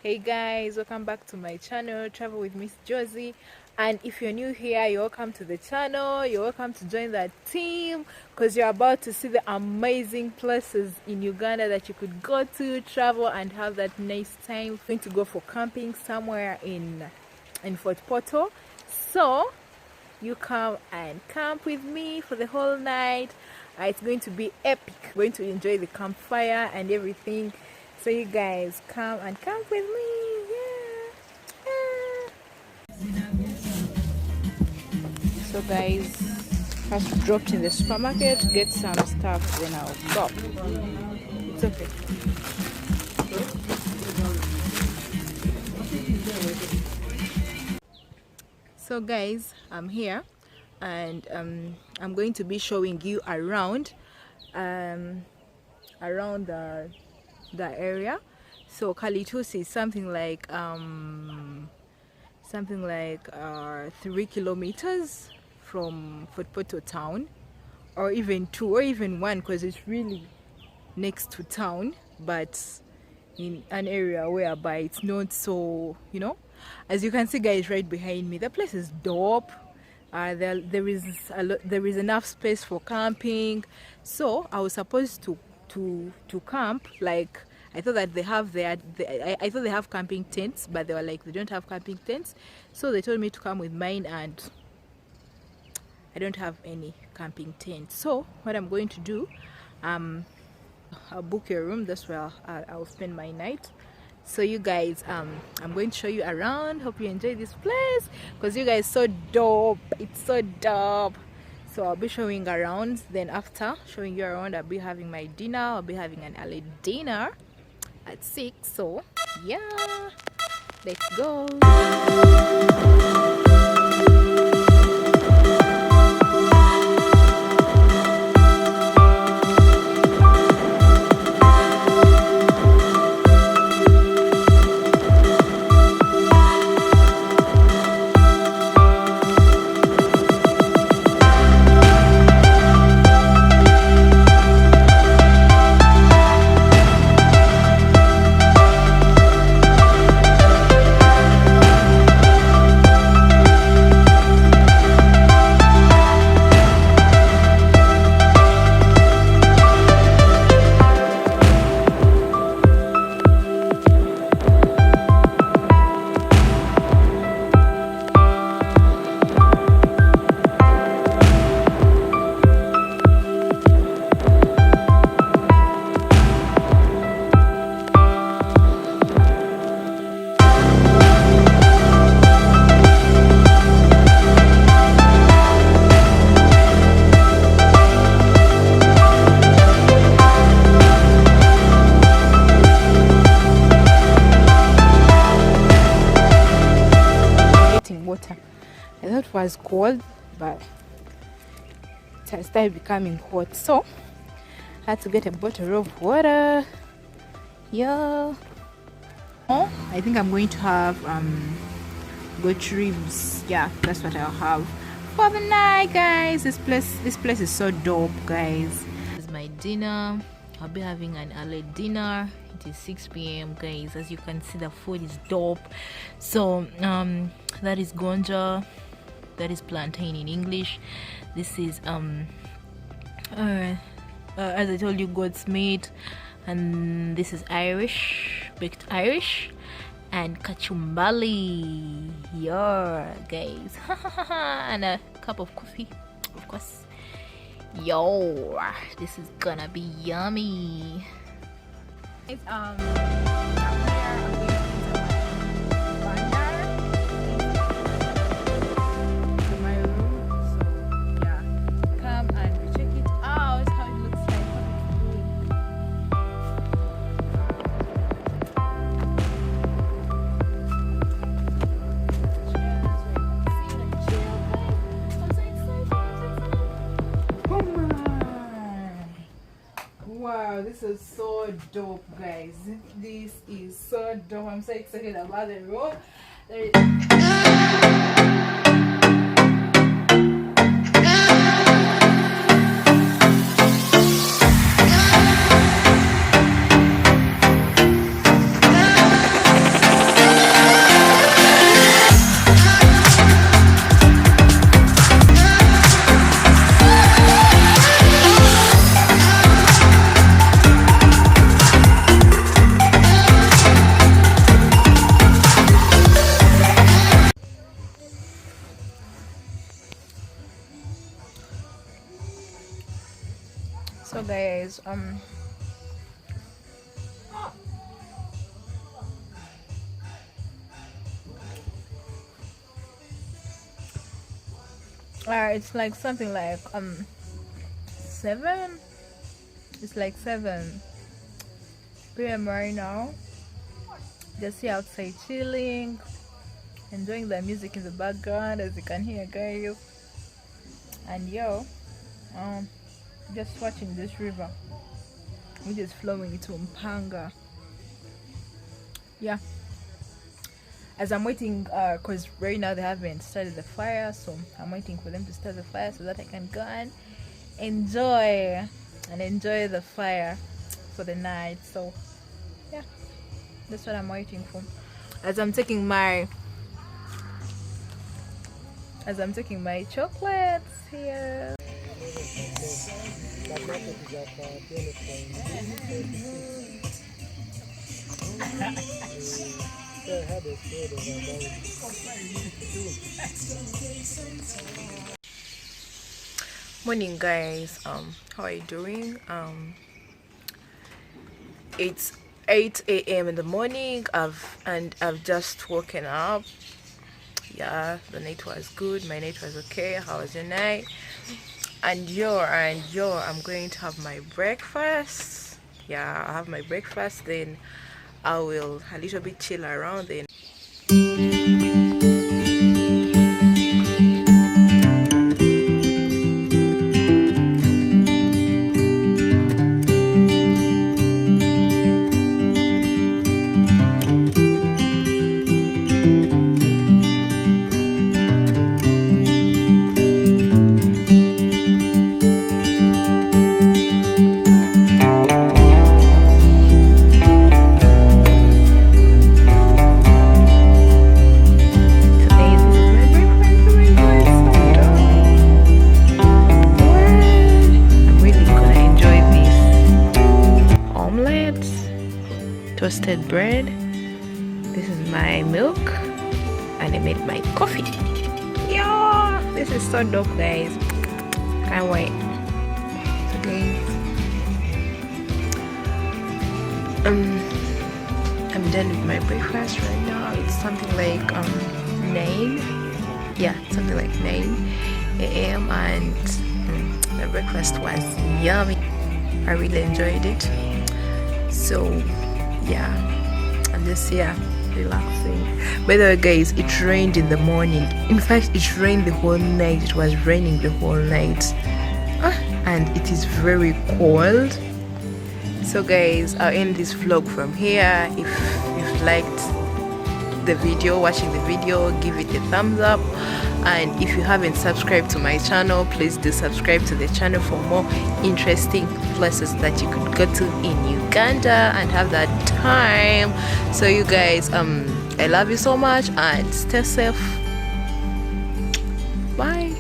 Hey guys, welcome back to my channel, Travel with Miss Josie. And if you're new here, you're welcome to the channel. You're welcome to join that team because you're about to see the amazing places in Uganda that you could go to, travel and have that nice time. We're going to go for camping somewhere in Fort Portal. So you come and camp with me for the whole night. It's going to be epic. We're going to enjoy the campfire and everything. So you guys come and camp with me. So guys, first dropped in the supermarket, get some stuff, then I'll go. It's okay. So guys, I'm here and I'm going to be showing you around the area. So Kalitusi is something like 3 kilometers from Fort Portal town, or even 2 or even 1, because it's really next to town, but in an area whereby it's not so, as you can see guys right behind me, the place is dope. There is enough space for camping. So I was supposed to camp, like I thought that they have I thought they have camping tents, but they were like they don't have camping tents. So they told me to come with mine, and I don't have any camping tent. So what I'm going to do, I'll book a room. That's where I'll spend my night. So you guys, I'm going to show you around. Hope you enjoy this place because you guys so dope. It's so dope. So I'll be showing around. Then after showing you around, I'll be having my dinner. I'll be having an early dinner at 6. So yeah, let's go. Water. I thought it was cold, but it started becoming hot, so I had to get a bottle of water. Yeah. Oh, I think I'm going to have goat ribs. Yeah, that's what I'll have for the night, guys. This place is so dope, guys. This is my dinner. I'll be having an early dinner. It is 6 p.m. guys. As you can see, the food is dope. So that is gonja, that is plantain in English. This is as I told you, goat's meat, and this is baked Irish, and kachumbali. Yeah, guys. And a cup of coffee, of course. Yo, this is gonna be yummy. It's Wow, this is so dope, guys. This is so dope. I'm so excited about the room. There is so guys, it's like something like 7. It's like 7 p.m. right now. Just here outside chilling, enjoying the music in the background, as you can hear, guys. And just watching this river, which is flowing into Mpanga. Yeah. As I'm waiting, because right now they haven't started the fire, so I'm waiting for them to start the fire so that I can go and enjoy the fire for the night. So yeah, that's what I'm waiting for. As I'm taking my chocolates here. Morning, guys. How are you doing? It's 8 a.m. in the morning. I've just woken up. Yeah, the night was good. My night was okay. How was your night? And I'm going to have my breakfast. Yeah, I'll have my breakfast, then I will a little bit chill around then. Toasted bread. This is my milk, and I made my coffee. Yeah, this is so dope, guys. Can't wait. So guys, I'm done with my breakfast right now. It's something like 9. Yeah, something like 9 a.m. and the breakfast was yummy. I really enjoyed it. So yeah, I'm just here relaxing. By the way, guys, it rained in the morning. In fact, it rained the whole night. It was raining the whole night, and it is very cold. So guys, I'll end this vlog from here. If you've liked the video, watching the video, give it a thumbs up. And if you haven't subscribed to my channel, please do subscribe to the channel for more interesting places that you could go to in Uganda and have that time. So you guys, I love you so much and stay safe. Bye.